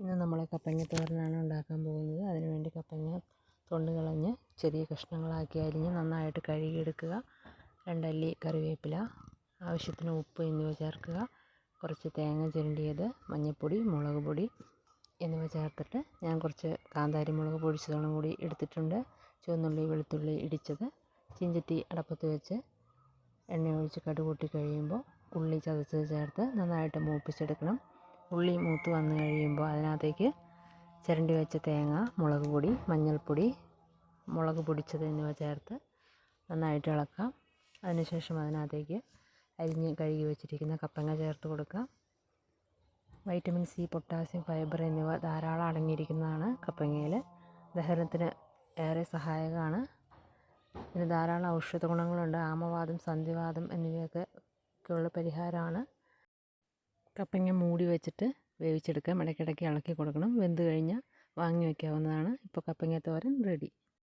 ഇന്ന് നമ്മൾ കപ്പങ്ങ തോരനാണ് ഉണ്ടാക്കാൻ പോകുന്നത്. അതിനുവേണ്ടി കപ്പങ്ങ തൊണ്ട് കളഞ്ഞ് ചെറിയ കഷ്ണങ്ങളാക്കി അരിഞ്ഞ് നന്നായിട്ട് കഴുകിയെടുക്കുക. 2 അല്ലി കറിവേപ്പില, ആവശ്യത്തിന് ഉപ്പ് എന്നിവ ചേർക്കുക. കുറച്ച് തേങ്ങ ചിരണ്ടിയത്, മഞ്ഞൾപ്പൊടി, മുളക് പൊടി എന്നിവ ചേർത്തിട്ട് ഞാൻ കുറച്ച് കാന്താരി മുളക് പൊടിച്ചതും കൂടി എടുത്തിട്ടുണ്ട്. ചുവന്നുള്ളി, വെളുത്തുള്ളി ഇടിച്ചത്. ചീഞ്ചട്ടി അടപ്പത്ത് വെച്ച് എണ്ണ ഒഴിച്ച് കടുക് പൊട്ടി കഴിയുമ്പോൾ ഉള്ളി ചതച്ചത് ചേർത്ത് നന്നായിട്ട് മൂപ്പിച്ചെടുക്കണം. ഉള്ളി മൂത്ത് വന്നു കഴിയുമ്പോൾ അതിനകത്തേക്ക് ചിരണ്ടി വെച്ച തേങ്ങ, മുളക് പൊടി, മഞ്ഞൾപ്പൊടി, മുളക് പൊടിച്ചത് എന്നിവ ചേർത്ത് നന്നായിട്ട് ഇളക്കാം. അതിനുശേഷം അതിനകത്തേക്ക് അരിഞ്ഞ് കഴുകി വെച്ചിരിക്കുന്ന കപ്പങ്ങ ചേർത്ത് കൊടുക്കാം. വൈറ്റമിൻ സി, പൊട്ടാസ്യം, ഫൈബർ എന്നിവ ധാരാളം അടങ്ങിയിരിക്കുന്നതാണ് കപ്പങ്ങയിൽ. ദഹനത്തിന് ഏറെ സഹായകമാണ്. ഇതിന് ധാരാളം ഔഷധ ഗുണങ്ങളുണ്ട്. ആമവാദം, സന്ധിവാതം എന്നിവയ്ക്കുള്ള പരിഹാരമാണ്. കപ്പങ്ങ മൂടി വെച്ചിട്ട് വേവിച്ചെടുക്കാം. ഇടയ്ക്കിടയ്ക്ക് ഇളക്കി കൊടുക്കണം. വെന്ത് കഴിഞ്ഞാൽ വാങ്ങി വയ്ക്കാവുന്നതാണ്. ഇപ്പോൾ കപ്പങ്ങ തോരൻ റെഡി.